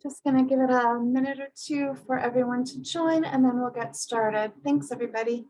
Just going to give it a minute or two for everyone to join, and then we'll get started. Thanks, everybody.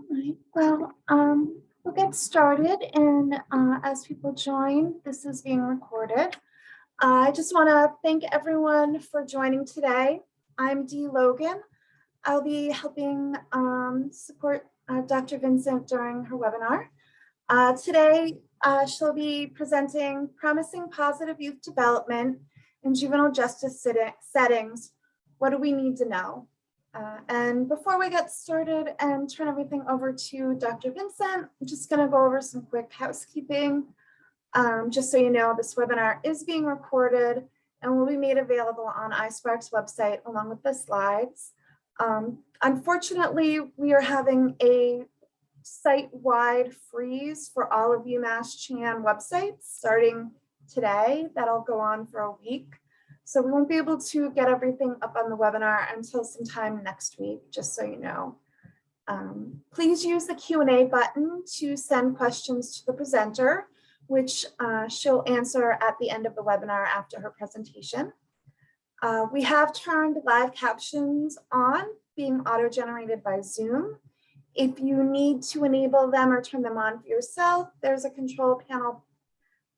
All right, well, we'll get started, and as people join, this is being recorded. I just want to thank everyone for joining today. I'm Dee Logan. I'll be helping support Dr. Vincent during her webinar. Today, she'll be presenting Promising Positive Youth Development in Juvenile Justice Settings. What do we need to know? And before we get started and turn everything over to Dr. Vincent, I'm just going to go over some quick housekeeping. Just so you know, this webinar is being recorded and will be made available on iSPARC's website along with the slides. Unfortunately, we are having a site-wide freeze for all of UMass Chan websites starting today. That'll go on for a week. So we won't be able to get everything up on the webinar until sometime next week, just so you know. Please use the Q&A button to send questions to the presenter, which she'll answer at the end of the webinar after her presentation. We have turned live captions on, being auto-generated by Zoom. If you need to enable them or turn them on for yourself, there's a control panel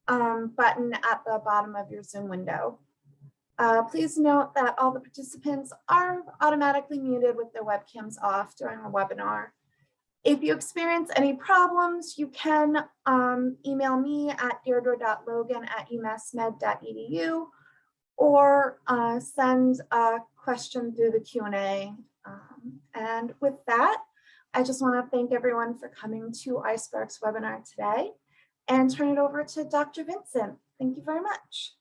button at the bottom of your Zoom window. Please note that all the participants are automatically muted with their webcams off during the webinar. If you experience any problems, you can email me at deirdre.logan@umassmed.edu or send a question through the Q&A. And with that, I just want to thank everyone for coming to iSPARC's webinar today and turn it over to Dr. Vincent. Thank you very much.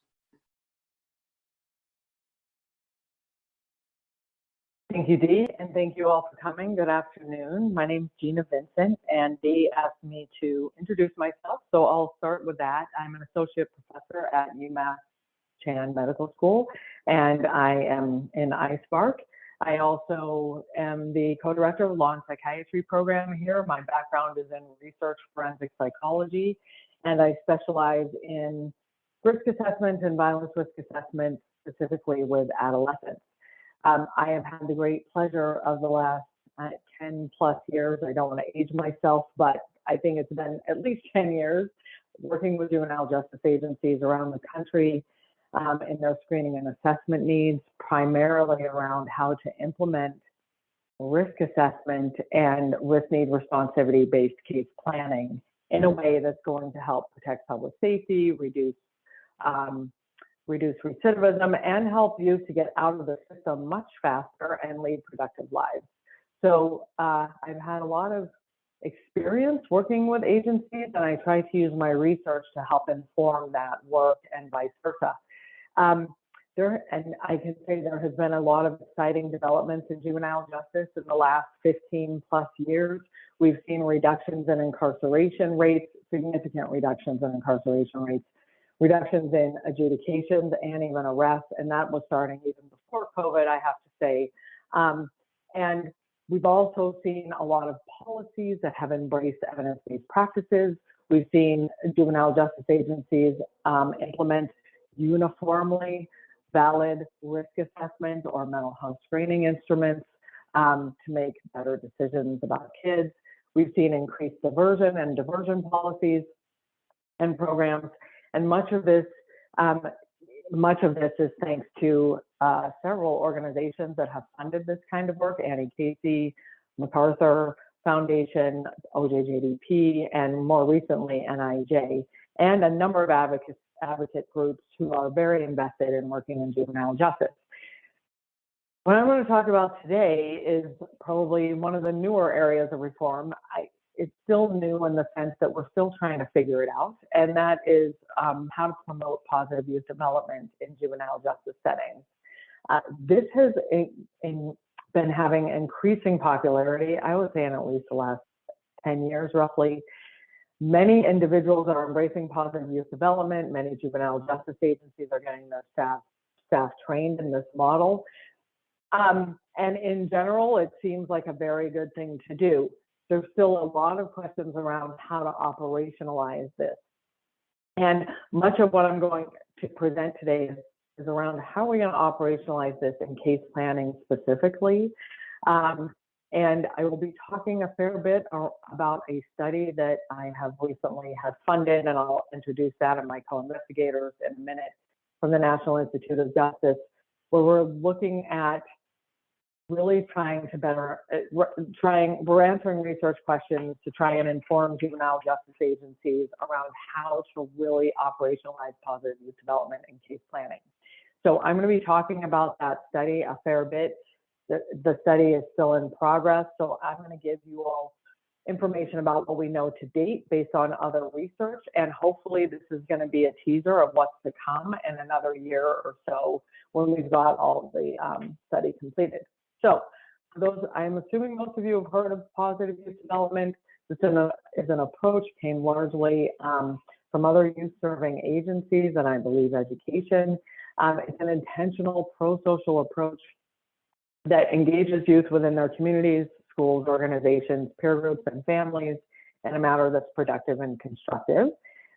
Thank you, Dee, and thank you all for coming. Good afternoon. My name is Gina Vincent, and Dee asked me to introduce myself, so I'll start with that. I'm an associate professor at UMass Chan Medical School, and I am in iSPARC. I also am the co-director of the Law and Psychiatry program here. My background is in research forensic psychology, and I specialize in risk assessment and violence risk assessment, specifically with adolescents. I have had the great pleasure of the last 10 plus years. I don't want to age myself, but I think it's been at least 10 years working with juvenile justice agencies around the country in their screening and assessment needs, primarily around how to implement risk assessment and risk-need-responsivity based case planning in a way that's going to help protect public safety, reduce recidivism, and help youth to get out of the system much faster and lead productive lives. So I've had a lot of experience working with agencies, and I try to use my research to help inform that work and vice versa. And I can say there has been a lot of exciting developments in juvenile justice in the last 15 plus years. We've seen reductions in incarceration rates, significant reductions in incarceration rates, reductions in adjudications and even arrests, and that was starting even before COVID, I have to say. And we've also seen a lot of policies that have embraced evidence-based practices. We've seen juvenile justice agencies implement uniformly valid risk assessment or mental health screening instruments to make better decisions about kids. We've seen increased diversion and diversion policies and programs. And much of this is thanks to several organizations that have funded this kind of work: Annie Casey, MacArthur Foundation, OJJDP, and more recently NIJ, and a number of advocate groups who are very invested in working in juvenile justice. What I'm going to talk about today is probably one of the newer areas of reform. It's still new in the sense that we're still trying to figure it out, and that is how to promote positive youth development in juvenile justice settings. This has been having increasing popularity, I would say, in at least the last 10 years, roughly. Many individuals are embracing positive youth development. Many juvenile justice agencies are getting their staff trained in this model. And in general, it seems like a very good thing to do. There's still a lot of questions around how to operationalize this. And much of what I'm going to present today is around how we're going to operationalize this in case planning specifically. And I will be talking a fair bit about a study that I have recently had funded, and I'll introduce that and my co-investigators in a minute, from the National Institute of Justice, where we're looking at really trying to we're answering research questions to try and inform juvenile justice agencies around how to really operationalize positive youth development in case planning. So I'm going to be talking about that study a fair bit. The study is still in progress, so I'm going to give you all information about what we know to date based on other research, and hopefully this is going to be a teaser of what's to come in another year or so when we've got all the study completed. So for those, I'm assuming most of you have heard of positive youth development. This is an approach came largely from other youth serving agencies and I believe education. It's an intentional pro-social approach that engages youth within their communities, schools, organizations, peer groups, and families in a manner that's productive and constructive,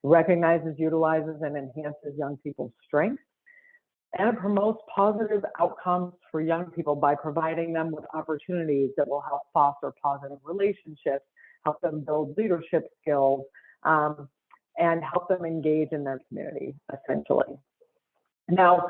recognizes, utilizes, and enhances young people's strengths, and it promotes positive outcomes for young people by providing them with opportunities that will help foster positive relationships, help them build leadership skills, and help them engage in their community, essentially. Now,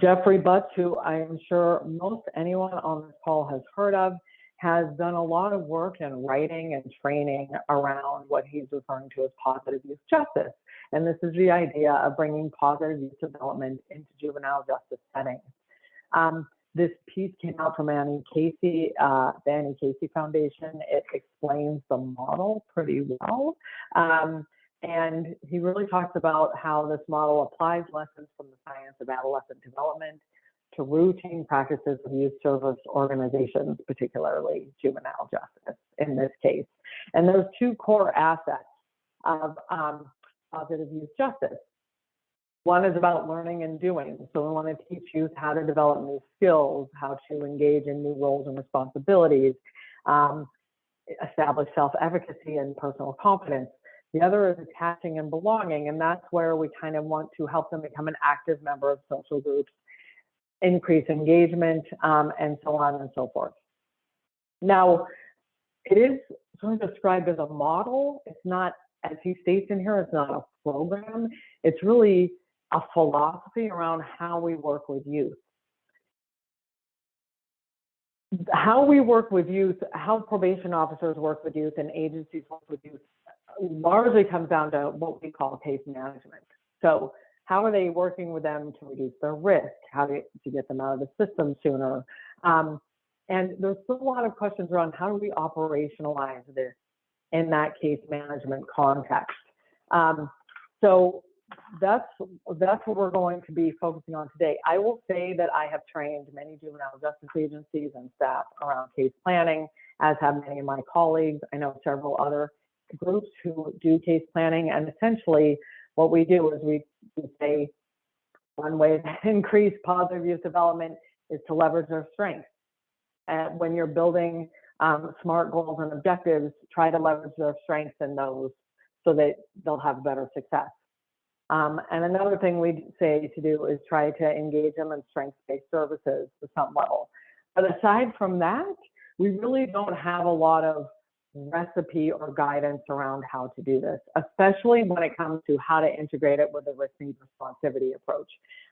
Jeffrey Butts, who I am sure most anyone on this call has heard of, has done a lot of work in writing and training around what he's referring to as positive youth justice. And this is the idea of bringing positive youth development into juvenile justice settings. This piece came out from Annie Casey, the Annie Casey Foundation. It explains the model pretty well. And he really talks about how this model applies lessons from the science of adolescent development to routine practices of youth service organizations, particularly juvenile justice in this case. And there's two core assets of positive youth justice. One is about learning and doing. So we want to teach youth how to develop new skills, how to engage in new roles and responsibilities, establish self-efficacy and personal confidence. The other is attaching and belonging, and that's where we kind of want to help them become an active member of social groups, increase engagement, and so on and so forth. Now, it is sort of described as a model. It's not, as he states in here, it's not a program. It's really a philosophy around how we work with youth. How we work with youth, how probation officers work with youth and agencies work with youth largely comes down to what we call case management. So how are they working with them to reduce their risk? How to get them out of the system sooner? And there's still a lot of questions around how do we operationalize this in that case management context. So that's what we're going to be focusing on today. I will say that I have trained many juvenile justice agencies and staff around case planning, as have many of my colleagues. I know several other groups who do case planning, and essentially what we do is we say one way to increase positive youth development is to leverage their strengths. And when you're building SMART goals and objectives, try to leverage their strengths in those so that they'll have better success. And another thing we say to do is try to engage them in strengths-based services to some level. But aside from that, we really don't have a lot of recipe or guidance around how to do this, especially when it comes to how to integrate it with the Risk-Need-Responsivity approach.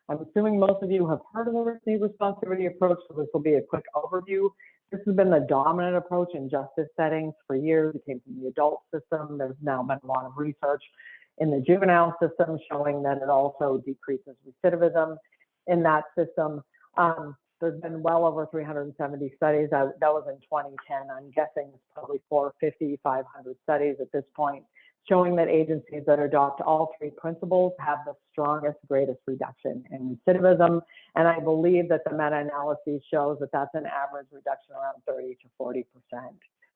I'm assuming most of you have heard of the Risk-Need-Responsivity approach, so this will be a quick overview. This has been the dominant approach in justice settings for years. It came from the adult system. There's now been a lot of research in the juvenile system showing that it also decreases recidivism in that system. There's been well over 370 studies. That was in 2010. I'm guessing it's probably 450, 500 studies at this point, showing that agencies that adopt all three principles have the strongest, greatest reduction in recidivism. And I believe that the meta-analysis shows that that's an average reduction around 30 to 40%,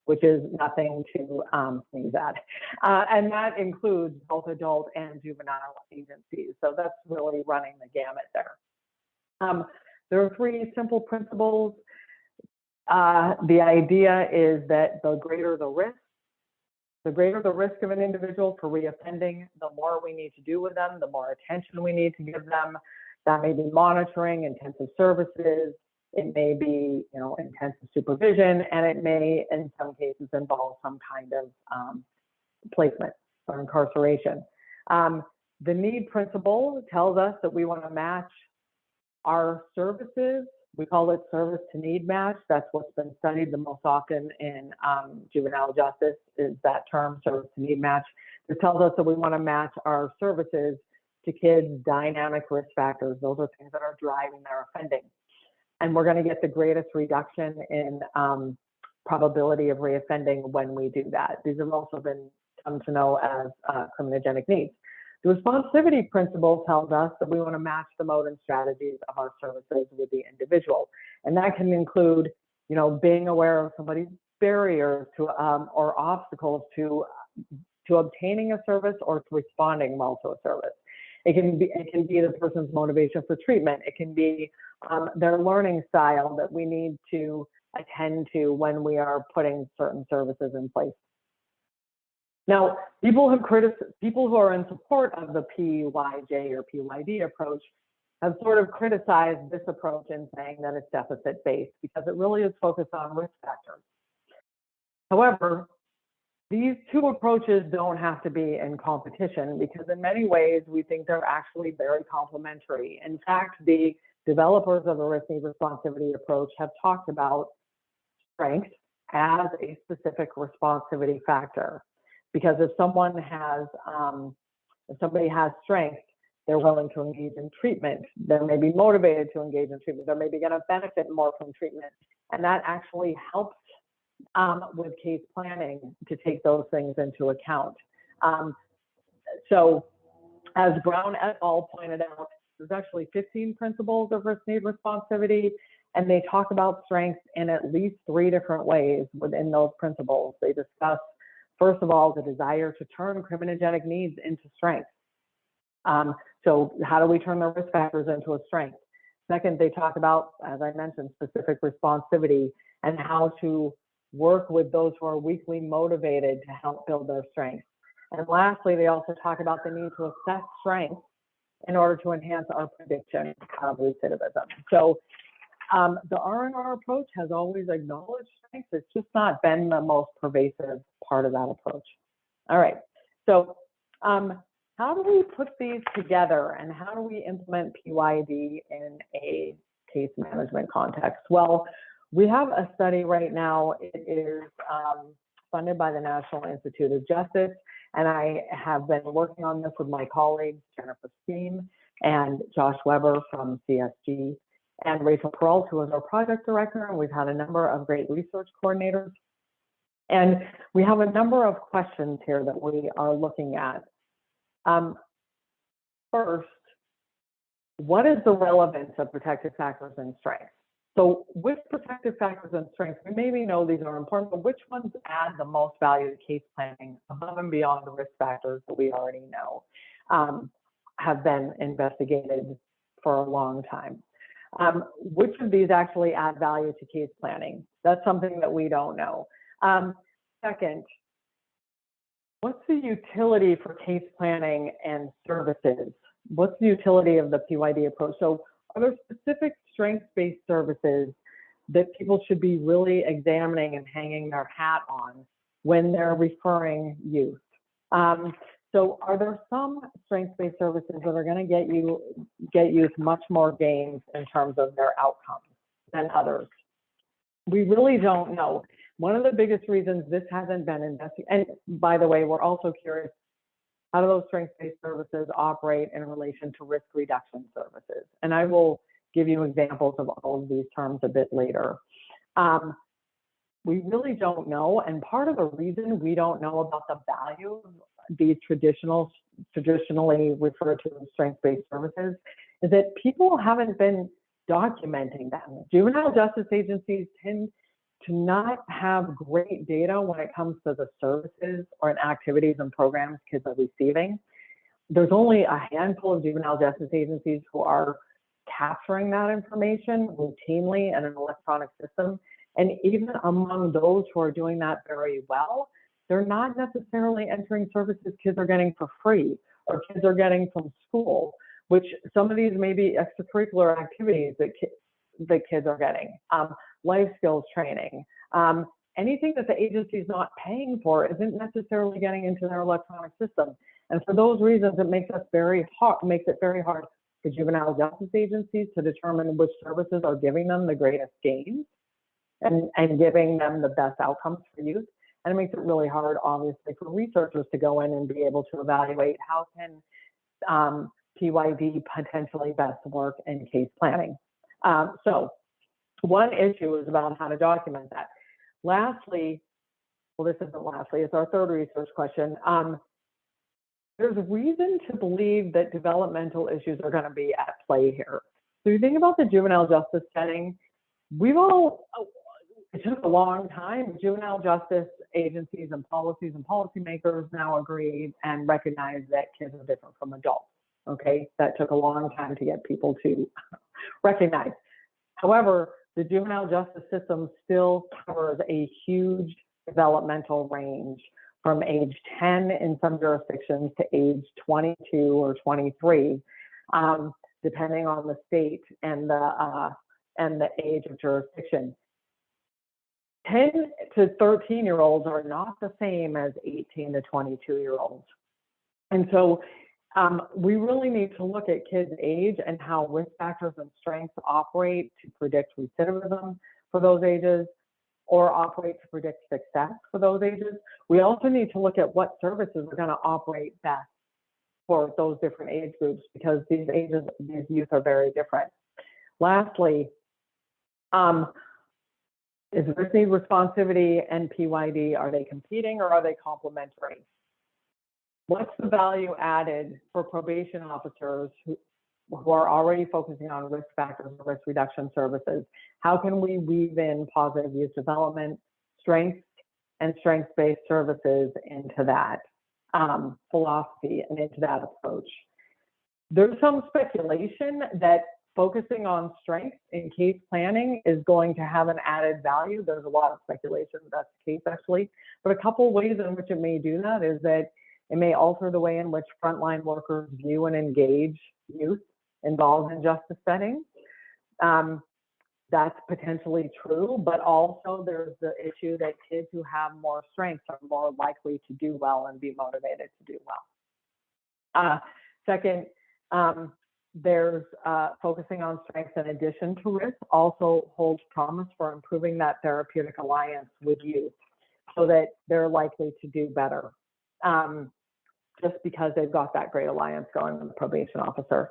which is nothing to sneeze at. And that includes both adult and juvenile agencies. So that's really running the gamut there. There are three simple principles. The idea is that the greater the risk of an individual for reoffending, the more we need to do with them, the more attention we need to give them. That may be monitoring, intensive services. It may be, intensive supervision, and it may, in some cases, involve some kind of placement or incarceration. The need principle tells us that we want to match our services. We call it service to need match. That's what's been studied the most often in juvenile justice, is that term, service to need match. It tells us that we want to match our services to kids' dynamic risk factors. Those are things that are driving their offending. And we're going to get the greatest reduction in probability of reoffending when we do that. These have also been come to know as criminogenic needs. The responsivity principle tells us that we want to match the mode and strategies of our services with the individual. And that can include, being aware of somebody's barriers to or obstacles to obtaining a service or to responding well to a service. It can be the person's motivation for treatment. It can be their learning style that we need to attend to when we are putting certain services in place. Now, people who are in support of the PYJ or PYD approach have sort of criticized this approach in saying that it's deficit-based because it really is focused on risk factors. However, these two approaches don't have to be in competition because in many ways we think they're actually very complementary. In fact, the developers of the Risk-Need-Responsivity approach have talked about strength as a specific responsivity factor. Because if somebody has strength, they're willing to engage in treatment. They may be motivated to engage in treatment. They're maybe going to benefit more from treatment. And that actually helps with case planning to take those things into account. So as Brown et al. Pointed out, there's actually 15 principles of risk-need-responsivity, and they talk about strengths in at least 3 different ways within those principles. They discuss, first of all, the desire to turn criminogenic needs into strengths. So how do we turn the risk factors into a strength? Second, they talk about, as I mentioned, specific responsivity and how to work with those who are weakly motivated to help build their strengths. And lastly, they also talk about the need to assess strengths in order to enhance our prediction of recidivism. So the R&R approach has always acknowledged strengths. It's just not been the most pervasive part of that approach. All right, so how do we put these together and how do we implement PYD in a case management context? Well, we have a study right now. It is funded by the National Institute of Justice, and I have been working on this with my colleagues, Jennifer Steen and Josh Weber from CSG, and Rachel Peralt, who is our project director, and we've had a number of great research coordinators. And we have a number of questions here that we are looking at. First, what is the relevance of protective factors and strengths? So with protective factors and strengths, we maybe know these are important, but which ones add the most value to case planning above and beyond the risk factors that we already know have been investigated for a long time? Which of these actually add value to case planning? That's something that we don't know. Second, what's the utility for case planning and services? What's the utility of the PYD approach? So are there specific strengths-based services that people should be really examining and hanging their hat on when they're referring youth? So are there some strengths-based services that are going to get youth much more gains in terms of their outcomes than others? We really don't know. One of the biggest reasons this hasn't been investigated, and by the way, we're also curious, how do those strengths-based services operate in relation to risk reduction services? And I will give you examples of all of these terms a bit later. We really don't know, and part of the reason we don't know about the value of these traditionally referred to as strengths-based services is that people haven't been documenting them. Juvenile justice agencies tend to not have great data when it comes to the services or activities and programs kids are receiving. There's only a handful of juvenile justice agencies who are capturing that information routinely in an electronic system. And even among those who are doing that very well, they're not necessarily entering services kids are getting for free or kids are getting from school, which some of these may be extracurricular activities that kids are getting, life skills training. Anything that the agency is not paying for isn't necessarily getting into their electronic system. And for those reasons, it makes it very hard for juvenile justice agencies to determine which services are giving them the greatest gains and giving them the best outcomes for youth. And it makes it really hard, obviously, for researchers to go in and be able to evaluate how can PYD potentially best work in case planning. So one issue is about how to document that. Lastly, well, this isn't lastly, it's our third research question. There's reason to believe that developmental issues are going to be at play here. So you think about the juvenile justice setting, it took a long time. Juvenile justice agencies and policymakers now agree and recognize that kids are different from adults. Okay, that took a long time to get people to recognize. However, the juvenile justice system still covers a huge developmental range from age 10 in some jurisdictions to age 22 or 23, depending on the state and the age of jurisdiction. 10 to 13-year-olds are not the same as 18 to 22-year-olds. And so we really need to look at kids' age and how risk factors and strengths operate to predict recidivism for those ages or operate to predict success for those ages. We also need to look at what services are going to operate best for those different age groups because these youth are very different. Lastly, is Risk-Need-Responsivity and PYD, are they competing or are they complementary? What's the value added for probation officers who are already focusing on risk factors and risk reduction services? How can we weave in positive youth development, strengths, and strengths-based services into that philosophy and into that approach? There's some speculation that focusing on strengths in case planning is going to have an added value. There's a lot of speculation that's the case actually, but a couple ways in which it may do that is that it may alter the way in which frontline workers view and engage youth involved in justice settings. That's potentially true, but also there's the issue that kids who have more strengths are more likely to do well and be motivated to do well. Second, there's focusing on strengths in addition to risk also holds promise for improving that therapeutic alliance with youth so that they're likely to do better just because they've got that great alliance going with the probation officer.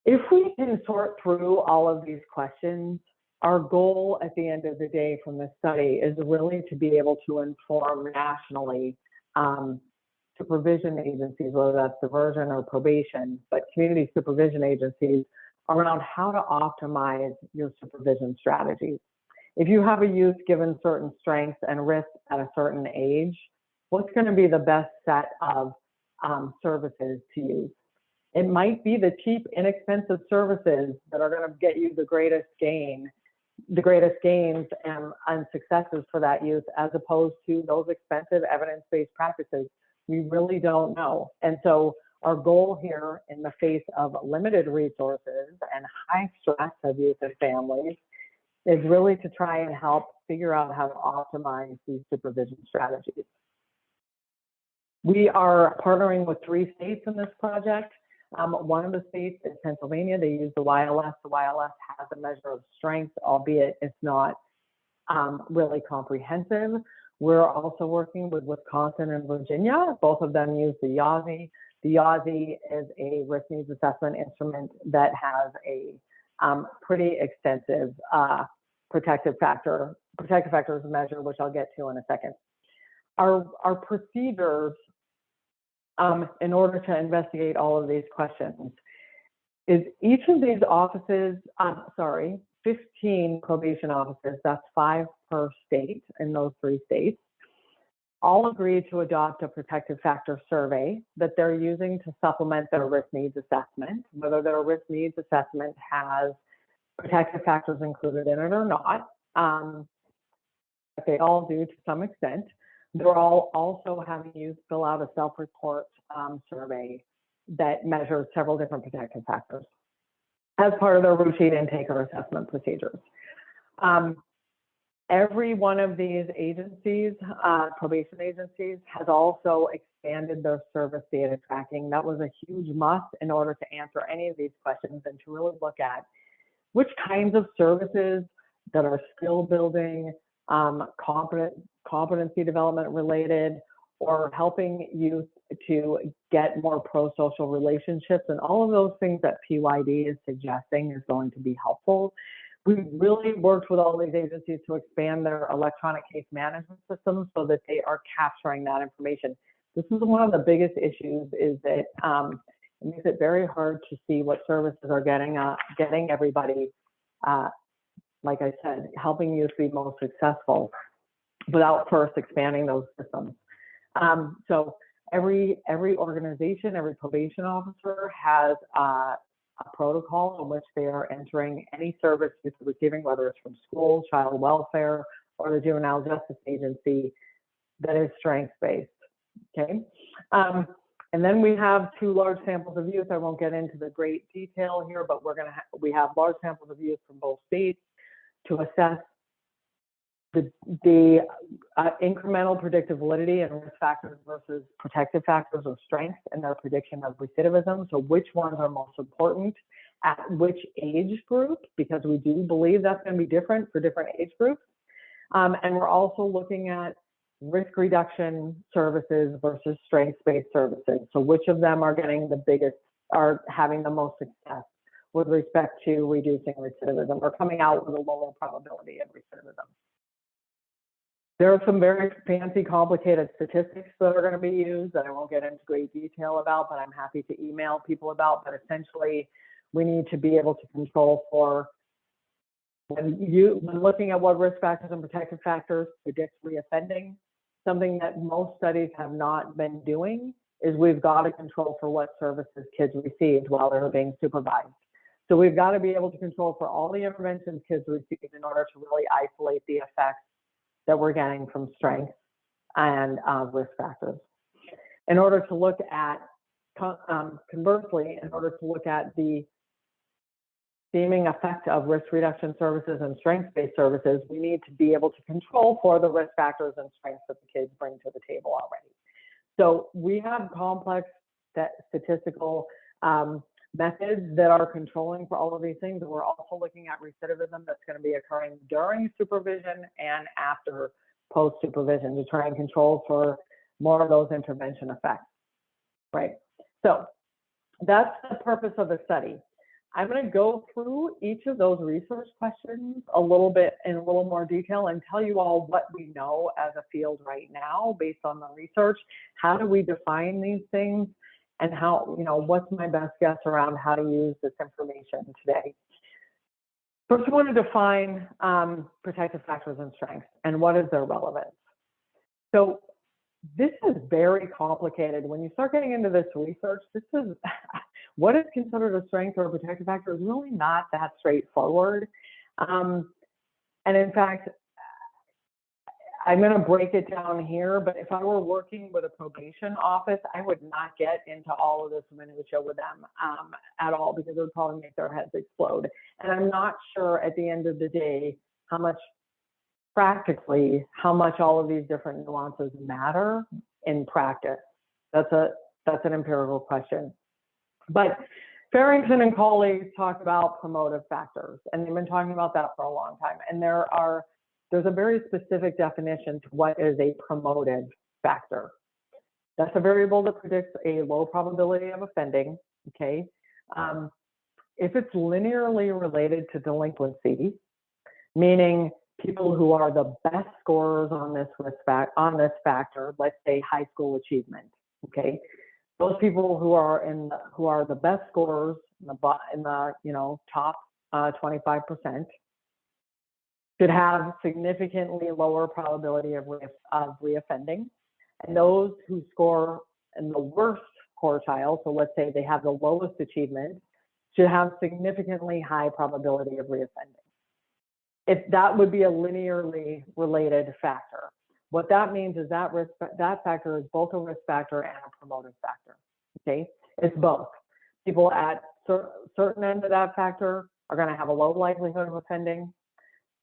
If we can sort through all of these questions, our goal at the end of the day from this study is really to be able to inform nationally supervision agencies, whether that's diversion or probation, but community supervision agencies around how to optimize your supervision strategies. If you have a youth given certain strengths and risks at a certain age, what's going to be the best set of services to use? It might be the cheap, inexpensive services that are going to get you the greatest gains and successes for that youth, as opposed to those expensive evidence-based practices. We really don't know. And so our goal here in the face of limited resources and high stress of youth and families is really to try and help figure out how to optimize these supervision strategies. We are partnering with 3 states in this project. One of the states is Pennsylvania. They use the YLS. The YLS has a measure of strength, albeit it's not really comprehensive. We're also working with Wisconsin and Virginia. Both of them use the YASI. The YASI is a risk needs assessment instrument that has a pretty extensive protective factors measure, which I'll get to in a second. Our procedures in order to investigate all of these questions is each of these offices, 15 probation offices, that's 5 per state in those 3 states, all agreed to adopt a protective factor survey that they're using to supplement their risk needs assessment, whether their risk needs assessment has protective factors included in it or not. They all do to some extent. They're all also having you fill out a self-report survey that measures several different protective factors as part of their routine intake or assessment procedures. Every one of these agencies, probation agencies, has also expanded their service data tracking. That was a huge must in order to answer any of these questions and to really look at which kinds of services that are skill building, competency development related, or helping youth to get more pro-social relationships, and all of those things that PYD is suggesting is going to be helpful. We really worked with all these agencies to expand their electronic case management systems so that they are capturing that information. This is one of the biggest issues, is that it makes it very hard to see what services are getting everybody, like I said, helping youth be most successful without first expanding those systems. So every organization, every probation officer has a protocol in which they are entering any service youth are receiving, whether it's from school, child welfare, or the juvenile justice agency, that is strengths-based, okay? And then we have 2 large samples of youth. I won't get into the great detail here, but we have large samples of youth from both states to assess the incremental predictive validity and risk factors versus protective factors or strengths in their prediction of recidivism. So which ones are most important at which age group, because we do believe that's going to be different for different age groups. And we're also looking at risk reduction services versus strengths-based services. So which of them are getting the biggest, are having the most success with respect to reducing recidivism or coming out with a lower probability of recidivism. There are some very fancy, complicated statistics that are going to be used that I won't get into great detail about, but I'm happy to email people about. But essentially, we need to be able to control for when looking at what risk factors and protective factors predict reoffending. Something that most studies have not been doing is we've got to control for what services kids received while they were being supervised. So we've got to be able to control for all the interventions kids received in order to really isolate the effects that we're getting from strengths and risk factors. In order to look at, conversely, in order to look at the seeming effect of risk reduction services and strengths-based services, we need to be able to control for the risk factors and strengths that the kids bring to the table already. So we have complex statistical methods that are controlling for all of these things. And we're also looking at recidivism that's going to be occurring during supervision and after post-supervision to try and control for more of those intervention effects, right? So that's the purpose of the study. I'm going to go through each of those research questions a little bit in a little more detail and tell you all what we know as a field right now based on the research. How do we define these things? And how, what's my best guess around how to use this information today? First, I want to define protective factors and strengths and what is their relevance. So this is very complicated. When you start getting into this research, this is what is considered a strength or a protective factor is really not that straightforward. And in fact, I'm going to break it down here, but if I were working with a probation office, I would not get into all of this minutia with them at all, because it would probably make their heads explode. And I'm not sure at the end of the day how much all of these different nuances matter in practice. That's an empirical question. But Farrington and colleagues talk about promotive factors, and they've been talking about that for a long time. And there's a very specific definition to what is a promotive factor. That's a variable that predicts a low probability of offending, okay? if it's linearly related to delinquency, meaning people who are the best scorers on this factor, let's say high school achievement, okay? Those people who are the best scorers in the top 25% should have significantly lower probability of reoffending, and those who score in the worst quartile, so let's say they have the lowest achievement, should have significantly high probability of reoffending. If that would be a linearly related factor. What that means is that factor is both a risk factor and a promotive factor, okay? It's both. People at certain end of that factor are gonna have a low likelihood of offending.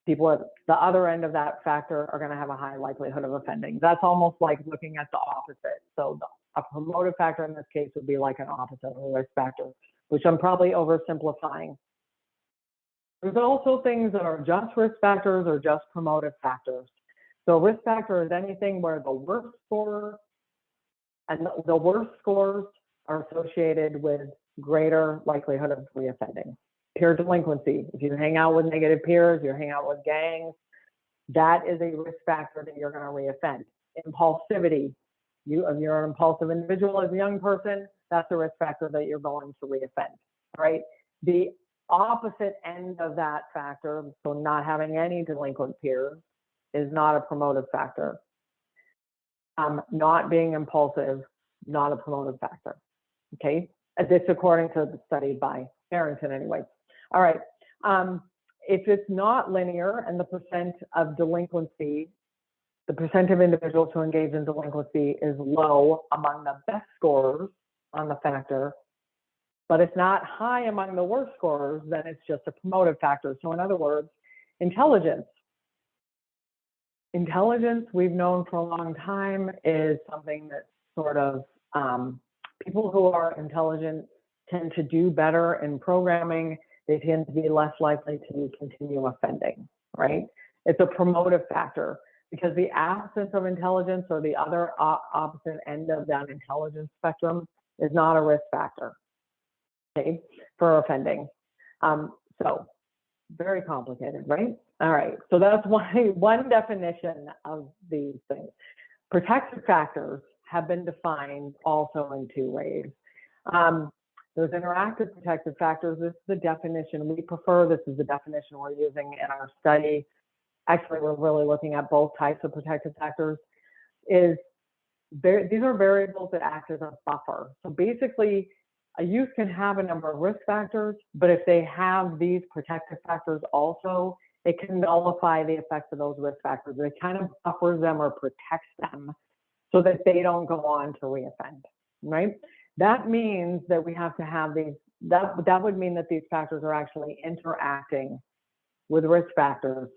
People at the other end of that factor are gonna have a high likelihood of offending. That's almost like looking at the opposite. So a promotive factor in this case would be like an opposite of a risk factor, which I'm probably oversimplifying. There's also things that are just risk factors or just promotive factors. So risk factor is anything where the worst scorer and the worst scores are associated with greater likelihood of reoffending. Peer delinquency, if you hang out with negative peers, you hang out with gangs, that is a risk factor that you're going to reoffend. Impulsivity, if you're an impulsive individual as a young person, that's a risk factor that you're going to reoffend, right? The opposite end of that factor, so not having any delinquent peers, is not a promotive factor. Not being impulsive, not a promotive factor, okay? This according to the study by Harrington anyway. All right, if it's not linear and the percent of delinquency, the percent of individuals who engage in delinquency is low among the best scorers on the factor, but it's not high among the worst scorers, then it's just a promotive factor. So in other words, intelligence. Intelligence, we've known for a long time, is something that sort of, people who are intelligent tend to do better in programming. They tend to be less likely to continue offending, right? It's a promotive factor because the absence of intelligence or the other opposite end of that intelligence spectrum is not a risk factor, okay, for offending. So very complicated, right? All right, so that's one definition of these things. Protective factors have been defined also in two ways. There's interactive protective factors. This is the definition we prefer. This is the definition we're using in our study. Actually, we're really looking at both types of protective factors. These are variables that act as a buffer. So basically, a youth can have a number of risk factors, but if they have these protective factors also, it can nullify the effects of those risk factors. It kind of buffers them or protects them so that they don't go on to reoffend, right? That means that we have to have these, that would mean that these factors are actually interacting with risk factors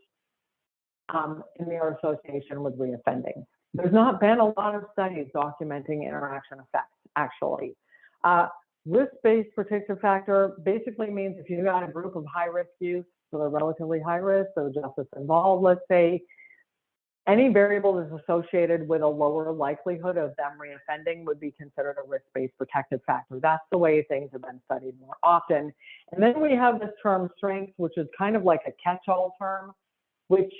in their association with reoffending. There's not been a lot of studies documenting interaction effects, actually. Risk-based protective factor basically means if you've got a group of high-risk youth, so they're relatively high risk, so justice involved, let's say, any variable that's associated with a lower likelihood of them reoffending would be considered a risk-based protective factor. That's the way things have been studied more often. And then we have this term strength, which is kind of like a catch-all term, which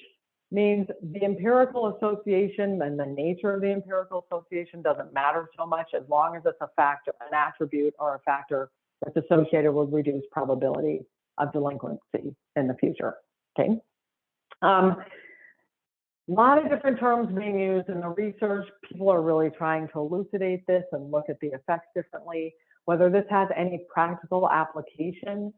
means the empirical association and the nature of the empirical association doesn't matter so much as long as it's a factor, an attribute or a factor that's associated with reduced probability of delinquency in the future, okay? A lot of different terms being used in the research. People are really trying to elucidate this and look at the effects differently. Whether this has any practical application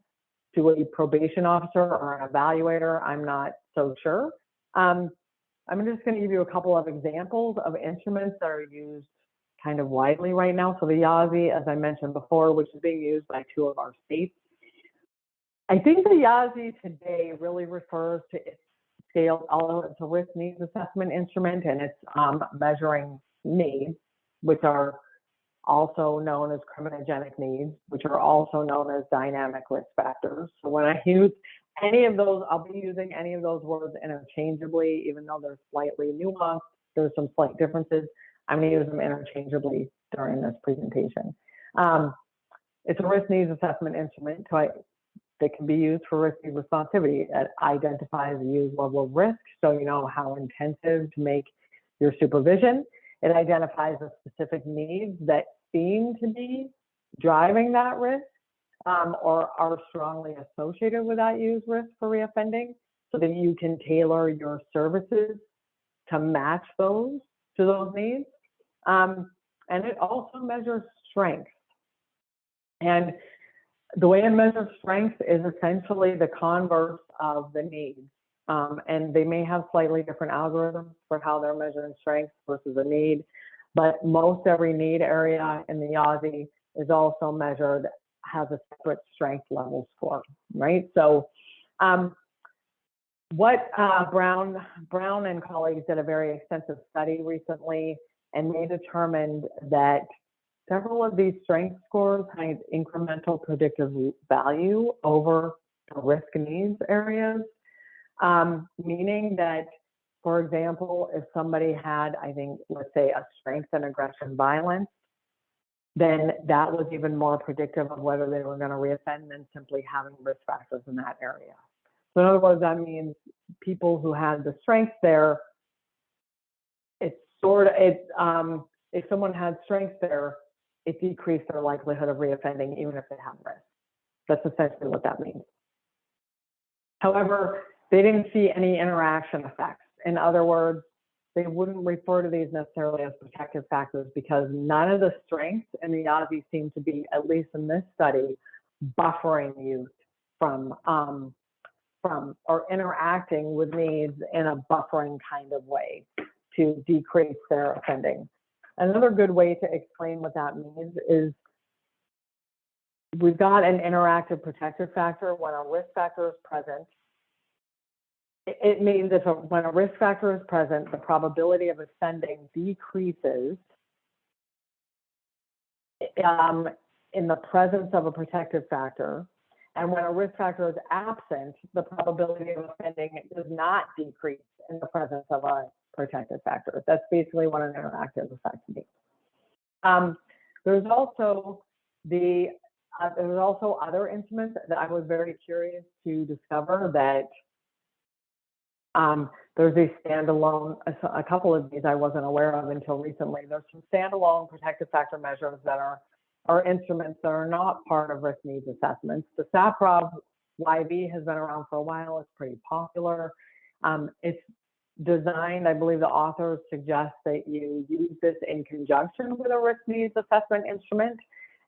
to a probation officer or an evaluator, I'm not so sure. I'm just going to give you a couple of examples of instruments that are used kind of widely right now. So the YASI, as I mentioned before, which is being used by 2 of our states. I think the YASI today really refers to its scale, although it's a risk needs assessment instrument and it's measuring needs, which are also known as criminogenic needs, which are also known as dynamic risk factors. So when I use any of those, I'll be using any of those words interchangeably, even though they're slightly nuanced, there's some slight differences. I'm going to use them interchangeably during this presentation. It's a risk needs assessment instrument. that can be used for Risk-Need-Responsivity. It identifies the user level of risk, so you know how intensive to make your supervision. It identifies the specific needs that seem to be driving that risk or are strongly associated with that used risk for reoffending, so that you can tailor your services to match those to those needs. And it also measures strength. And the way it measures strength is essentially the converse of the needs. And they may have slightly different algorithms for how they're measuring strength versus a need, but most every need area in the YASI is also measured, has a separate strength level score, right? So what Brown and colleagues did a very extensive study recently, and they determined that several of these strength scores had incremental predictive value over the risk needs areas, meaning that, for example, if somebody had, I think, let's say a strength in aggression violence, then that was even more predictive of whether they were going to reoffend than simply having risk factors in that area. So in other words, that means people who had the strength there, if someone had strength there, it decreased their likelihood of reoffending even if they had risk. That's essentially what that means. However, they didn't see any interaction effects. In other words, they wouldn't refer to these necessarily as protective factors because none of the strengths in the YASI seem to be, at least in this study, buffering youth from or interacting with needs in a buffering kind of way to decrease their offending. Another good way to explain what that means is we've got an interactive protective factor when a risk factor is present. It means when a risk factor is present, the probability of offending decreases in the presence of a protective factor. And when a risk factor is absent, the probability of offending does not decrease in the presence of a protective factor. That's basically what an interactive effect means. There's also other instruments that I was very curious to discover that there's a standalone, a couple of these I wasn't aware of until recently. There's some standalone protective factor measures that are instruments that are not part of risk needs assessments. The SAPROV YV has been around for a while. It's pretty popular. It's designed, I believe the authors suggest that you use this in conjunction with a risk needs assessment instrument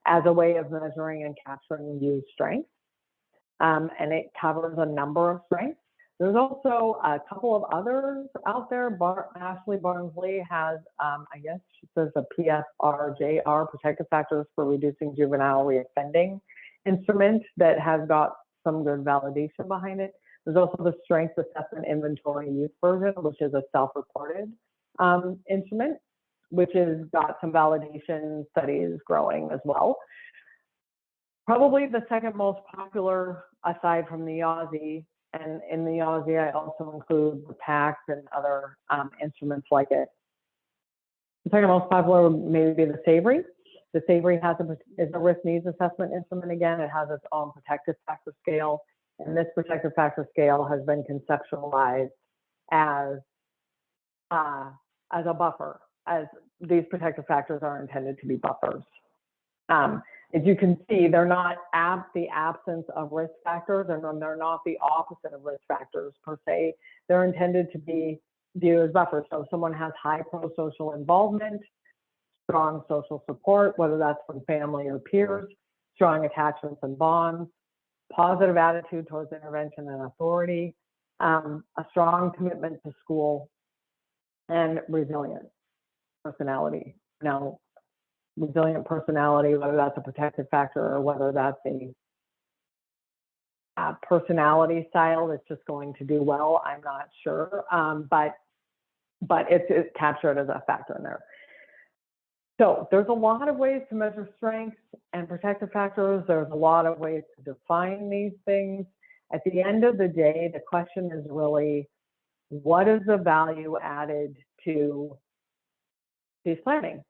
as a way of measuring and capturing used strengths. And it covers a number of strengths. There's also a couple of others out there. Ashley Barnsley has, I guess she says a PFRJR, Protective Factors for Reducing Juvenile Reoffending instrument that has got some good validation behind it. There's also the Strength Assessment Inventory Youth version, which is a self-reported instrument, which has got some validation studies growing as well. Probably the second most popular, aside from the YASI, and in the YASI, I also include the PACT and other instruments like it. The second most popular would maybe be the SAVRI. The SAVRI is a risk needs assessment instrument again. It has its own protective factor scale. And this protective factor scale has been conceptualized as a buffer, as these protective factors are intended to be buffers. As you can see, they're not the absence of risk factors, and they're not the opposite of risk factors per se. They're intended to be viewed as buffers. So if someone has high pro-social involvement, strong social support, whether that's from family or peers, strong attachments and bonds, positive attitude towards intervention and authority, a strong commitment to school, and resilient personality. Now, resilient personality, whether that's a protective factor or whether that's a personality style that's just going to do well, I'm not sure, but it's captured as a factor in there. So there's a lot of ways to measure strengths and protective factors. There's a lot of ways to define these things. At the end of the day, the question is really, what is the value added to case planning?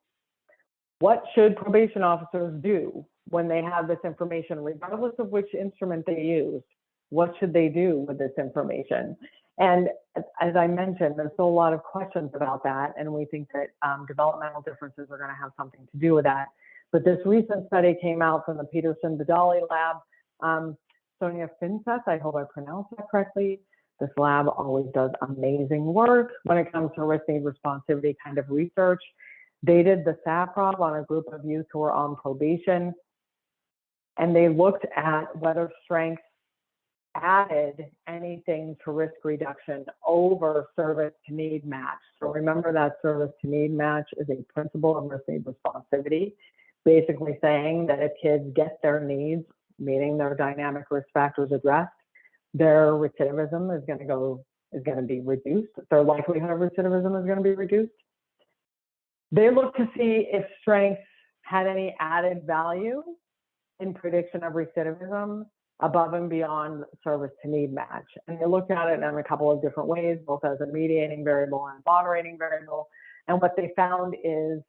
What should probation officers do when they have this information, regardless of which instrument they use, what should they do with this information? And as I mentioned, there's still a lot of questions about that, and we think that developmental differences are going to have something to do with that. But this recent study came out from the Peterson-Badali lab. Sonia Vincent, I hope I pronounced that correctly. This lab always does amazing work when it comes to risk-need-responsivity kind of research. They did the SAPROB on a group of youth who were on probation, and they looked at whether strengths added anything to risk reduction over service to need match. So remember that service to need match is a principle of risk-need responsivity, basically saying that if kids get their needs, meaning their dynamic risk factors addressed, their recidivism is going to be reduced. Their likelihood of recidivism is going to be reduced. They look to see if strengths had any added value in prediction of recidivism above and beyond service to need match. And they looked at it in a couple of different ways, both as a mediating variable and moderating variable. And what they found is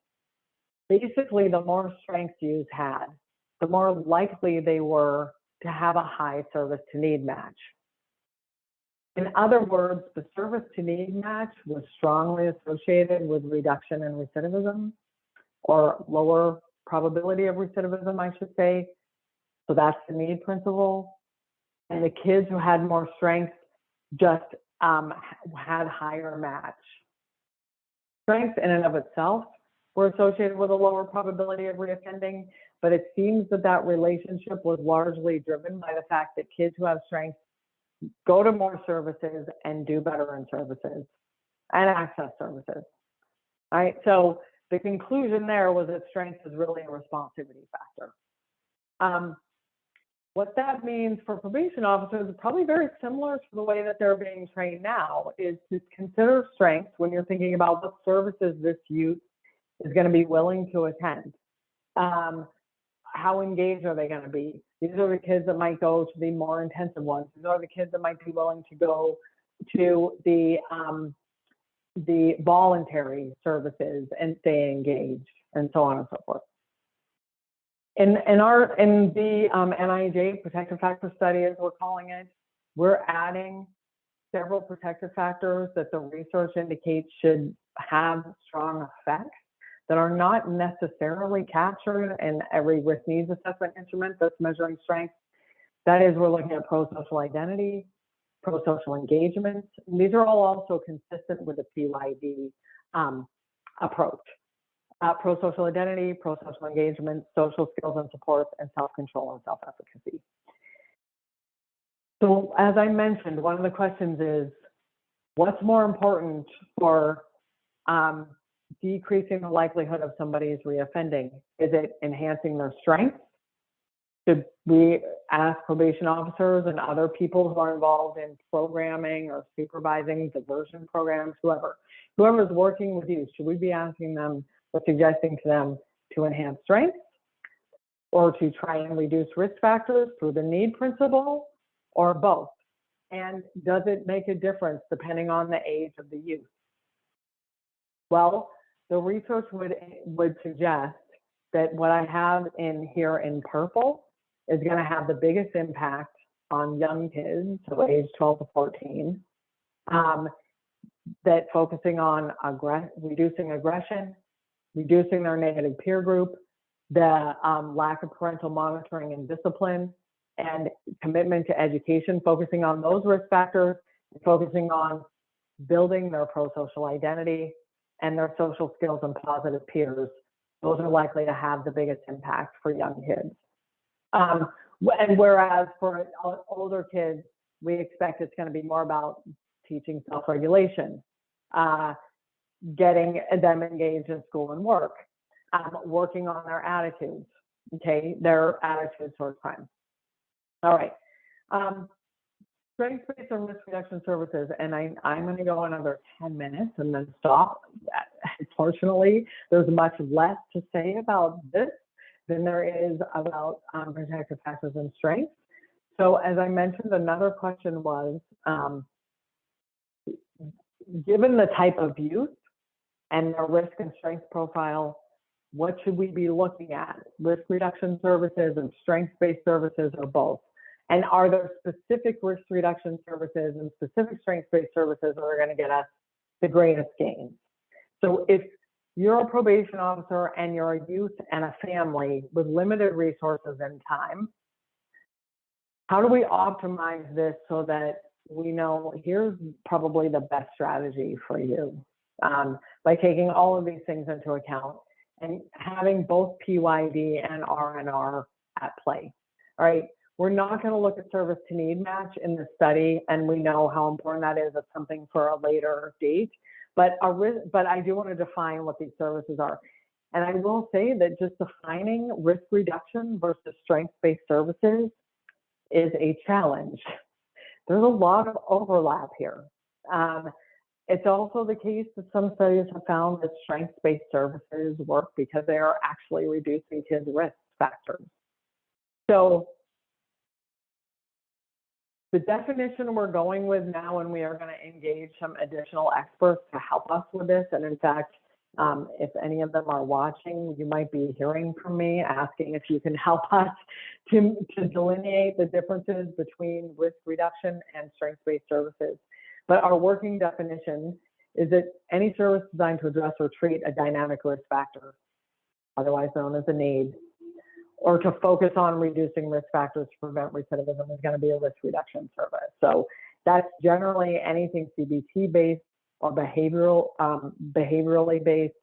basically the more strengths youth had, the more likely they were to have a high service to need match. In other words, the service to need match was strongly associated with reduction in recidivism, or lower probability of recidivism, I should say. So that's the need principle. And the kids who had more strength just had higher match. Strength in and of itself were associated with a lower probability of reoffending, but it seems that that relationship was largely driven by the fact that kids who have strength go to more services and do better in services and access services. All right, so the conclusion there was that strength is really a responsivity factor. What that means for probation officers is probably very similar to the way that they're being trained now, is to consider strengths when you're thinking about what services this youth is going to be willing to attend. How engaged are they going to be? These are the kids that might go to the more intensive ones. These are the kids that might be willing to go to the voluntary services and stay engaged, and so on and so forth. In the NIJ protective factor study, as we're calling it, we're adding several protective factors that the research indicates should have strong effects that are not necessarily captured in every risk needs assessment instrument that's measuring strength. That is, we're looking at pro-social identity, pro-social engagement. These are all also consistent with the PYD approach. Pro-social identity, pro-social engagement, social skills and supports, and self-control and self-efficacy. So as I mentioned, one of the questions is, what's more important for decreasing the likelihood of somebody's reoffending? Is it enhancing their strengths? Should we ask probation officers and other people who are involved in programming or supervising diversion programs, whoever's working with you, should we be asking them or suggesting to them to enhance strengths, or to try and reduce risk factors through the need principle, or both? And does it make a difference depending on the age of the youth? Well, the research would suggest that what I have in here in purple is going to have the biggest impact on young kids, so age 12 to 14, that focusing on reducing aggression, reducing their negative peer group, the lack of parental monitoring and discipline, and commitment to education, focusing on those risk factors, and focusing on building their pro-social identity and their social skills and positive peers. Those are likely to have the biggest impact for young kids. And whereas for older kids, we expect it's going to be more about teaching self-regulation, getting them engaged in school and work, working on their attitudes, okay, their attitudes towards crime. All right. Strength-based and risk reduction services, and I'm going to go another 10 minutes and then stop. Unfortunately, there's much less to say about this than there is about protective factors and strengths. So as I mentioned, another question was, given the type of youth and their risk and strength profile, what should we be looking at? Risk reduction services and strengths-based services, or both? And are there specific risk reduction services and specific strengths-based services that are going to get us the greatest gains? So if you're a probation officer and you're a youth and a family with limited resources and time, how do we optimize this so that we know here's probably the best strategy for you, by taking all of these things into account and having both PYD and R&R at play, all right? We're not going to look at service to need match in the study, and we know how important that is. It's something for a later date, but I do want to define what these services are. And I will say that just defining risk reduction versus strengths-based services is a challenge. There's a lot of overlap here. It's also the case that some studies have found that strengths-based services work because they are actually reducing kids' risk factors. So the definition we're going with now, and we are going to engage some additional experts to help us with this. And in fact, if any of them are watching, you might be hearing from me asking if you can help us to delineate the differences between risk reduction and strengths-based services. But our working definition is that any service designed to address or treat a dynamic risk factor, otherwise known as a need, or to focus on reducing risk factors to prevent recidivism is going to be a risk reduction service. So that's generally anything CBT-based or behaviorally based,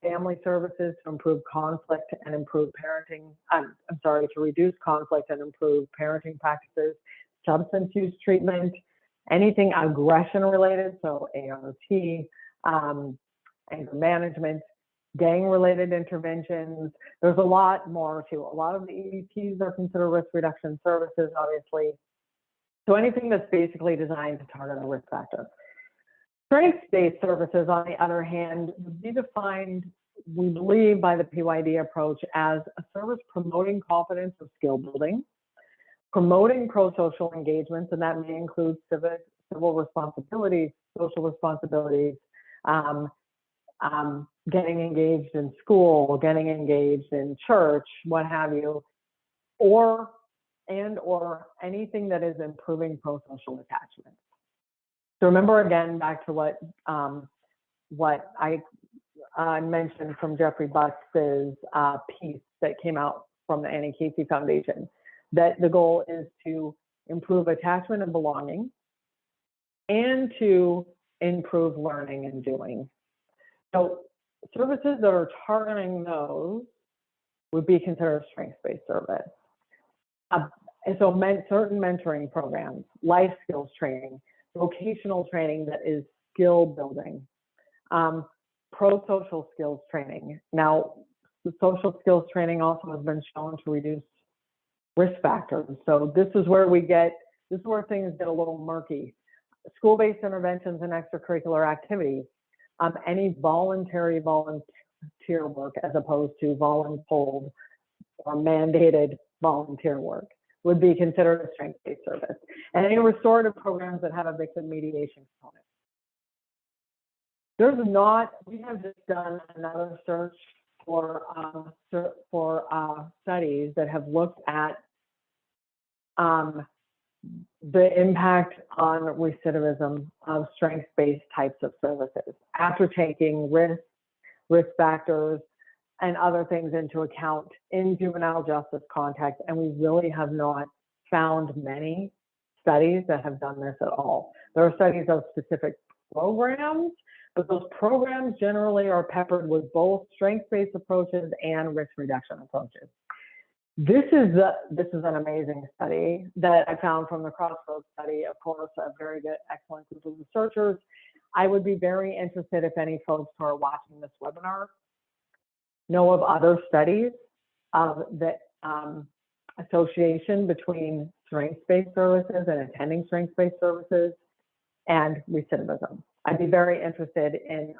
family services to improve conflict and improve parenting, to reduce conflict and improve parenting practices, substance use treatment, anything aggression related, so ART, anger management, gang-related interventions. There's a lot more to a lot of the EDPs are considered risk reduction services, obviously. So anything that's basically designed to target a risk factor. Strengths-based services, on the other hand, would be defined, we believe, by the PYD approach as a service promoting competence or skill building, promoting pro-social engagements, and that may include civil responsibilities, social responsibilities, getting engaged in school, getting engaged in church, what have you, or anything that is improving pro-social attachment. So remember again, back to what I mentioned from Jeffrey Bucks's piece that came out from the Annie Casey Foundation, that the goal is to improve attachment and belonging and to improve learning and doing. So services that are targeting those would be considered strengths-based service. So certain mentoring programs, life skills training, vocational training that is skill building, pro-social skills training. Now, the social skills training also has been shown to reduce risk factors. So this is where things get a little murky. School-based interventions and extracurricular activities, any volunteer work as opposed to voluntold or mandated volunteer work would be considered a strengths-based service. And any restorative programs that have a victim mediation component. We have just done another search for studies that have looked at the impact on recidivism of strengths-based types of services after taking risk factors, and other things into account in juvenile justice context, and we really have not found many studies that have done this at all. There are studies of specific programs, but those programs generally are peppered with both strengths-based approaches and risk reduction approaches. This is an amazing study that I found from the Crossroads study. Of course, a very good, excellent group of researchers. I would be very interested if any folks who are watching this webinar know of other studies of the association between strengths-based services and attending strengths-based services and recidivism. I'd be very interested in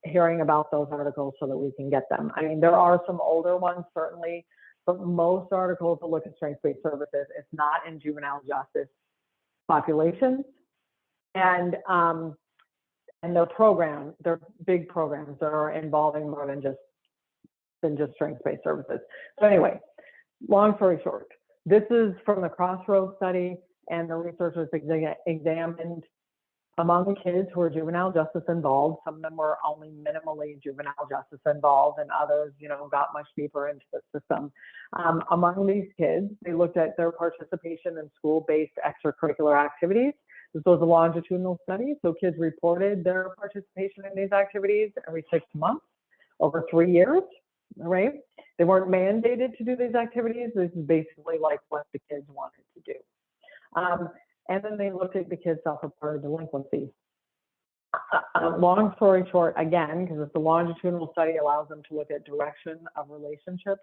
hearing about those articles so that we can get them. I mean, there are some older ones, certainly, but most articles that look at strengths-based services, it's not in juvenile justice populations. And and they're big programs that are involving more than just strengths-based services. So anyway, long story short, this is from the Crossroads study, and the researchers examined among kids who were juvenile justice involved. Some of them were only minimally juvenile justice involved, and others, got much deeper into the system. Among these kids, they looked at their participation in school-based extracurricular activities. This was a longitudinal study, so kids reported their participation in these activities every 6 months over 3 years, right? They weren't mandated to do these activities. This is basically like what the kids wanted to do. And then they looked at the kids' self-reported delinquency. Long story short, again, because it's a longitudinal study, allows them to look at direction of relationships.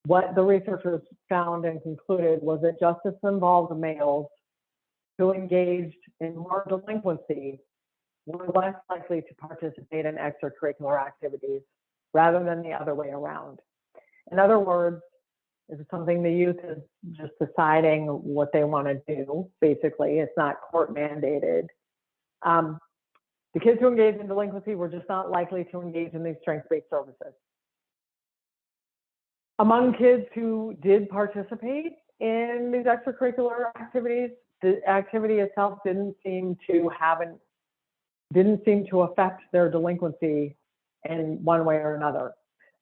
What the researchers found and concluded was that justice-involved males who engaged in more delinquency were less likely to participate in extracurricular activities rather than the other way around. In other words, it's something the youth is just deciding what they want to do, basically. It's not court mandated. The kids who engage in delinquency were just not likely to engage in these strengths-based services. Among kids who did participate in these extracurricular activities, the activity itself didn't seem to affect their delinquency in one way or another.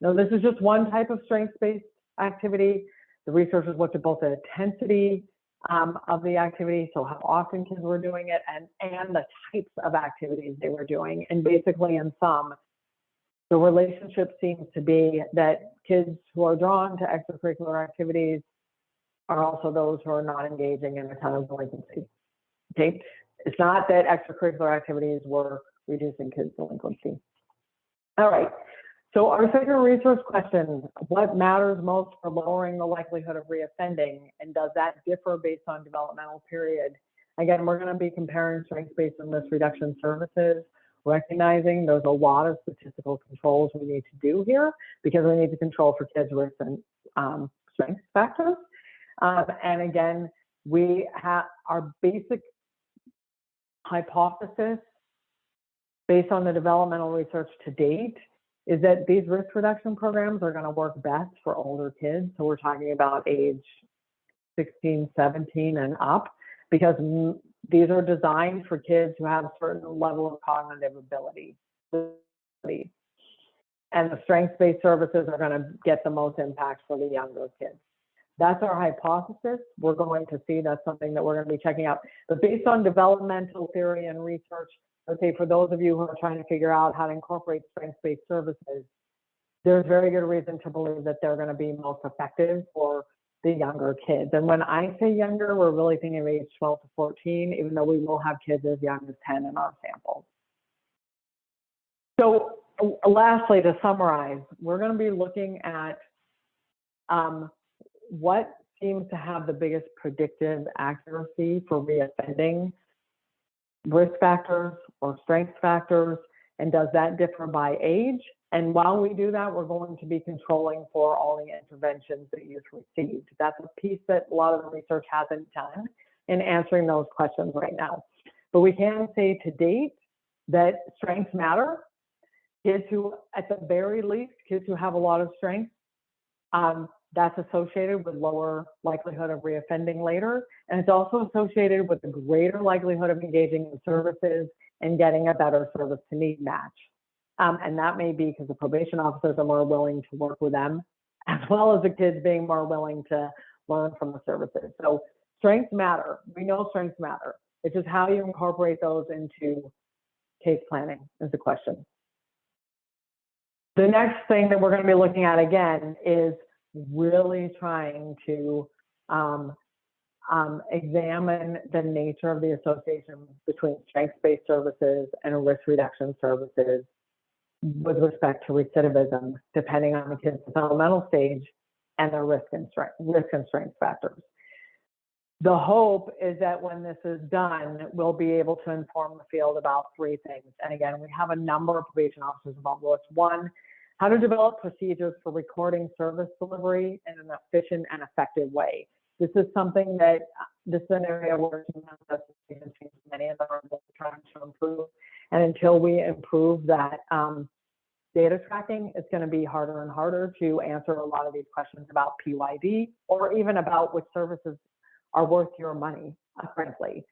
Now, this is just one type of strengths-based activity. The researchers looked at both the intensity of the activity, so how often kids were doing it, and the types of activities they were doing. And basically, in sum, the relationship seems to be that kids who are drawn to extracurricular activities are also those who are not engaging in a ton of delinquency. Okay, it's not that extracurricular activities were reducing kids' delinquency. All right. So our second research question, what matters most for lowering the likelihood of reoffending, and does that differ based on developmental period? Again, we're going to be comparing strengths-based and risk reduction services, recognizing there's a lot of statistical controls we need to do here because we need to control for kids' risk and strength factors. And again, we have our basic hypothesis based on the developmental research to date is that these risk reduction programs are going to work best for older kids. So we're talking about age 16, 17 and up, because these are designed for kids who have a certain level of cognitive ability. And the strengths-based services are going to get the most impact for the younger kids. That's our hypothesis. We're going to see that's something that we're going to be checking out. But based on developmental theory and research, okay, for those of you who are trying to figure out how to incorporate strengths-based services, there's very good reason to believe that they're going to be most effective for the younger kids. And when I say younger, we're really thinking of age 12 to 14, even though we will have kids as young as 10 in our samples. So lastly, to summarize, we're going to be looking at what seems to have the biggest predictive accuracy for reoffending, risk factors or strength factors, and does that differ by age? And while we do that, we're going to be controlling for all the interventions that you've received. That's a piece that a lot of the research hasn't done in answering those questions right now. But we can say to date that strengths matter. Kids who, at the very least, kids who have a lot of strength, that's associated with lower likelihood of reoffending later. And it's also associated with a greater likelihood of engaging in services and getting a better service to need match. And that may be because the probation officers are more willing to work with them, as well as the kids being more willing to learn from the services. So strengths matter. We know strengths matter. It's just how you incorporate those into case planning is the question. The next thing that we're going to be looking at again is really trying to examine the nature of the association between strengths-based services and risk reduction services with respect to recidivism, depending on the kid's developmental stage and their risk and strength factors. The hope is that when this is done, we'll be able to inform the field about three things. And again, we have a number of probation officers involved with us. One, how to develop procedures for recording service delivery in an efficient and effective way. This is something that, this is an area where many of them are trying to improve. And until we improve that data tracking, it's going to be harder and harder to answer a lot of these questions about PYD, or even about which services are worth your money, frankly.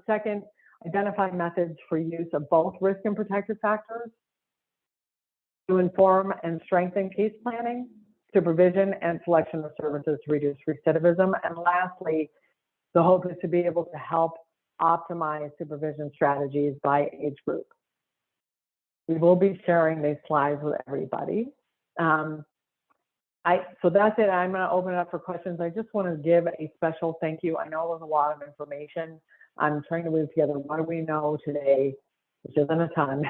Second, identify methods for use of both risk and protective factors to inform and strengthen case planning, supervision, and selection of services to reduce recidivism. And lastly, the hope is to be able to help optimize supervision strategies by age group. We will be sharing these slides with everybody. So that's it. I'm going to open it up for questions. I just want to give a special thank you. I know there's a lot of information. I'm trying to weave together what do we know today, which isn't a ton,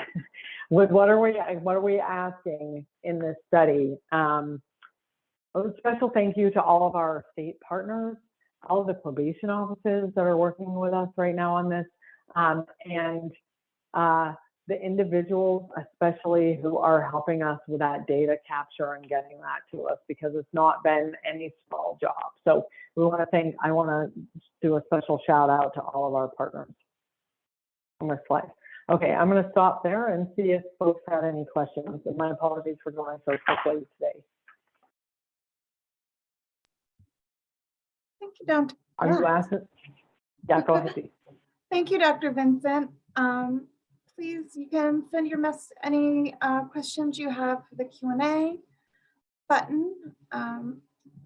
with what are we asking in this study. A special thank you to all of our state partners, all of the probation offices that are working with us right now on this, and the individuals, especially who are helping us with that data capture and getting that to us, because it's not been any small job. So I want to do a special shout out to all of our partners on this slide. Okay, I'm going to stop there and see if folks had any questions. And my apologies for going so quickly today. Thank you, Dr. Are you asking? Yeah, go ahead, please. Thank you, Dr. Vincent. Please, you can send your any questions you have for the Q&A button.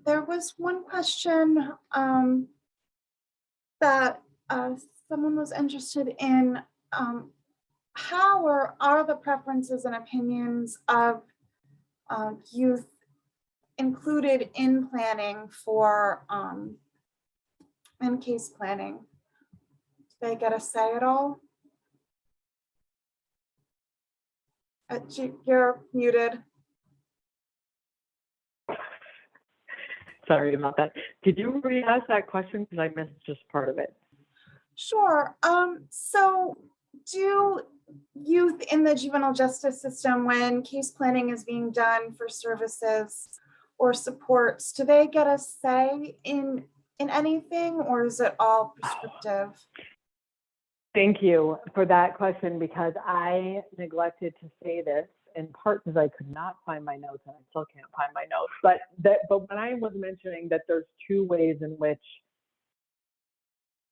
There was one question that someone was interested in. How are the preferences and opinions of youth included in planning for in case planning? Do they get a say at all? You're muted. Sorry about that. Could you re-ask that question, because I missed just part of it? Sure. So do youth in the juvenile justice system, when case planning is being done for services or supports, do they get a say in anything, or is it all prescriptive? Thank you for that question, because I neglected to say this, in part because I could not find my notes, and I still can't find my notes. But when I was mentioning that there's two ways in which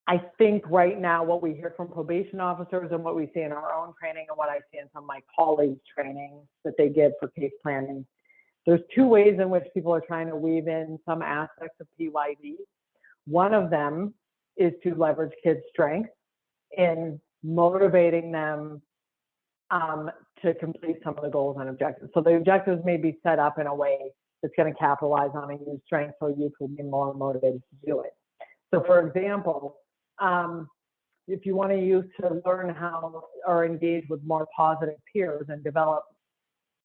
I think right now what we hear from probation officers and what we see in our own training and what I see in some of my colleagues' training that they give for case planning, there's two ways in which people are trying to weave in some aspects of PYD. One of them is to leverage kids' strengths in motivating them to complete some of the goals and objectives. So the objectives may be set up in a way that's going to capitalize on a youth strength, so youth will be more motivated to do it. So for example, if you want a youth to learn how or engage with more positive peers and develop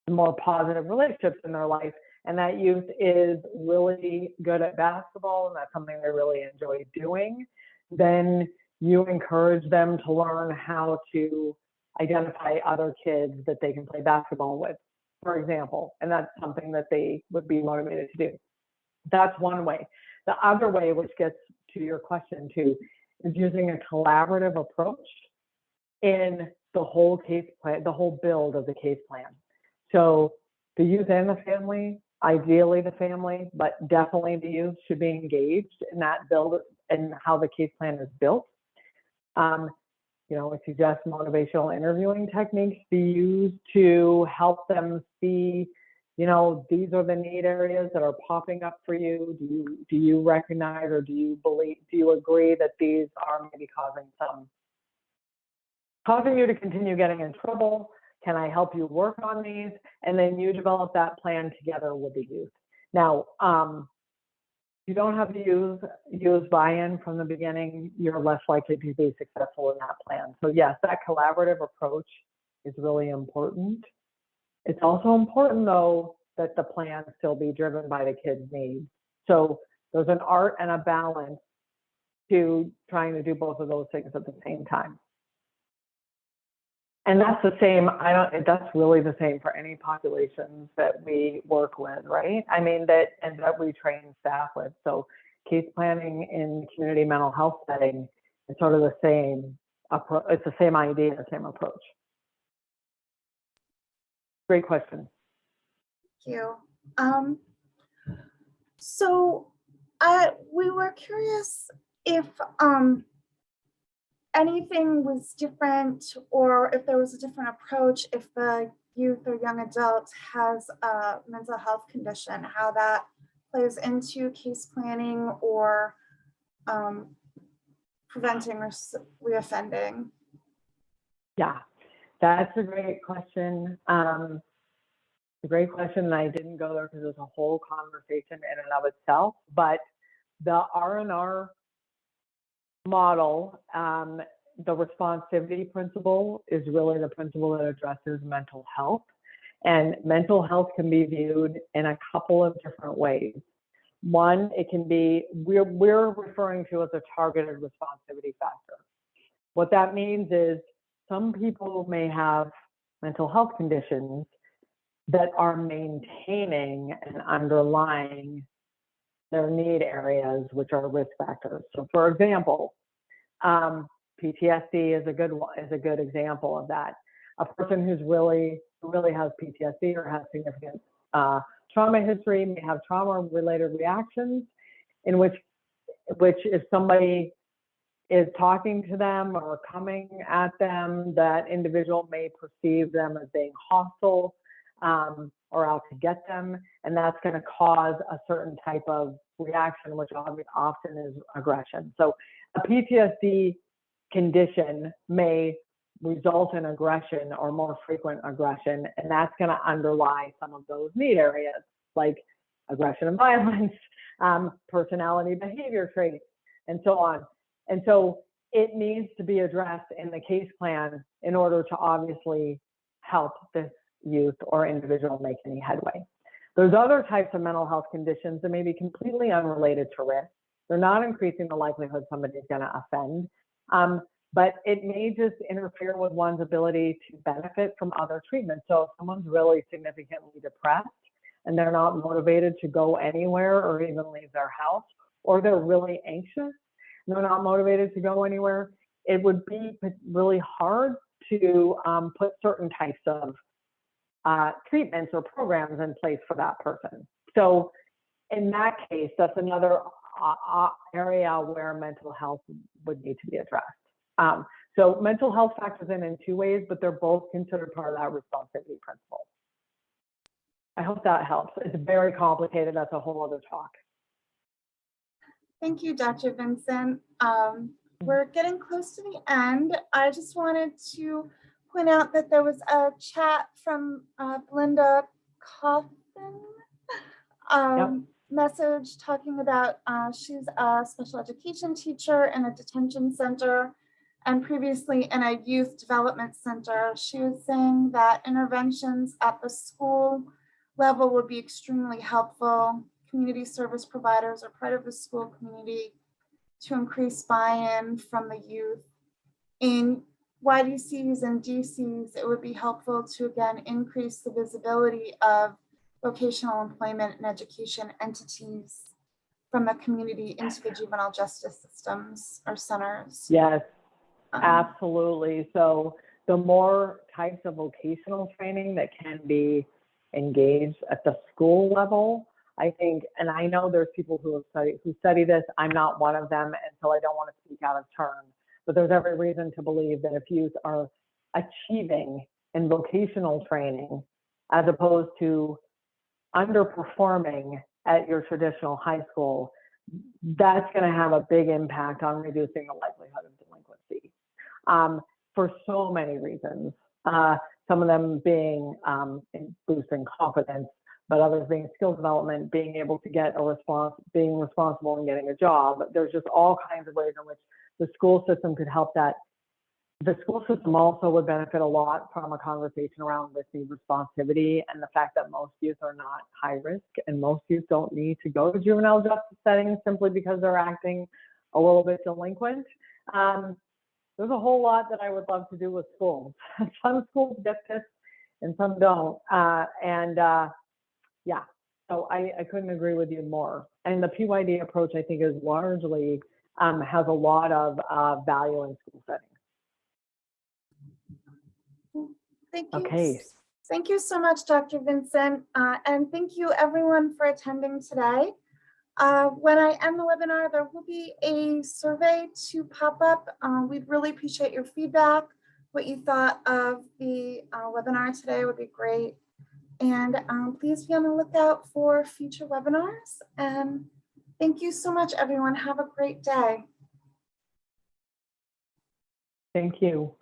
more positive relationships in their life, and that youth is really good at basketball and that's something they really enjoy doing, then you encourage them to learn how to identify other kids that they can play basketball with, for example, and that's something that they would be motivated to do. That's one way. The other way, which gets to your question too, is using a collaborative approach in the whole case plan, the whole build of the case plan. So the youth and the family, ideally the family, but definitely the youth should be engaged in that build and how the case plan is built. You know, I suggest motivational interviewing techniques be used to help them see, you know, these are the need areas that are popping up for you. Do you recognize, or do you agree that these are maybe causing you to continue getting in trouble? Can I help you work on these? And then you develop that plan together with the youth. Now, you don't have to use buy-in from the beginning. You're less likely to be successful in that plan. So yes, that collaborative approach is really important. It's also important, though, that the plan still be driven by the kids' needs. So there's an art and a balance to trying to do both of those things at the same time. And that's the same, that's really the same for any populations that we work with, right? I mean, that we train staff with. So case planning in community mental health setting is sort of the same approach. It's the same idea, the same approach. Great question. Thank you. So we were curious if anything was different, or if there was a different approach if the youth or young adult has a mental health condition, how that plays into case planning or preventing reoffending. Yeah, that's a great question. A great question, and I didn't go there because there's a whole conversation in and of itself, but the R&R model, the responsivity principle is really the principle that addresses mental health. And mental health can be viewed in a couple of different ways. One, it can be, we're referring to as a targeted responsivity factor. What that means is some people may have mental health conditions that are maintaining and underlying their need areas, which are risk factors. So for example, PTSD is a good example of that. A person who really has PTSD or has significant trauma history may have trauma-related reactions, in which if somebody is talking to them or coming at them, that individual may perceive them as being hostile or out to get them, and that's going to cause a certain type of reaction, which often is aggression. So a PTSD condition may result in aggression or more frequent aggression, and that's going to underlie some of those need areas like aggression and violence, personality behavior traits, and so on. And so it needs to be addressed in the case plan in order to obviously help this youth or individual make any headway. There's other types of mental health conditions that may be completely unrelated to risk. They're not increasing the likelihood somebody's going to offend, but it may just interfere with one's ability to benefit from other treatments. So if someone's really significantly depressed and they're not motivated to go anywhere or even leave their house, or they're really anxious and they're not motivated to go anywhere, it would be really hard to put certain types of treatments or programs in place for that person. So in that case, that's another area where mental health would need to be addressed. So mental health factors in two ways, but they're both considered part of that responsivity principle. I hope that helps. It's very complicated. That's a whole other talk. Thank you, Dr. Vincent. We're getting close to the end. I just wanted to point out that there was a chat from Belinda Coffin message talking about she's a special education teacher in a detention center and previously in a youth development center. She was saying that interventions at the school level would be extremely helpful. Community service providers are part of the school community to increase buy-in from the youth. In YDCs and DCs, it would be helpful to, again, increase the visibility of vocational employment and education entities from the community into the juvenile justice systems or centers. Yes, absolutely. So the more types of vocational training that can be engaged at the school level, I think, and I know there's people who study this. I'm not one of them, and so I don't want to speak out of turn. But there's every reason to believe that if youth are achieving in vocational training as opposed to underperforming at your traditional high school, that's going to have a big impact on reducing the likelihood of delinquency for so many reasons. Some of them being boosting confidence, but others being skill development, being able to get a response, being responsible and getting a job. There's just all kinds of ways in which the school system could help that. The school system also would benefit a lot from a conversation around risk-need-responsivity and the fact that most youth are not high risk and most youth don't need to go to juvenile justice settings simply because they're acting a little bit delinquent. There's a whole lot that I would love to do with schools. Some schools get this and some don't. Yeah, so I couldn't agree with you more. And the PYD approach, I think, is largely has a lot of value in school settings. Thank you. Okay. Thank you so much, Dr. Vincent, and thank you everyone for attending today. When I end the webinar, there will be a survey to pop up. We'd really appreciate your feedback. What you thought of the webinar today would be great. And please be on the lookout for future webinars. And thank you so much, everyone. Have a great day. Thank you.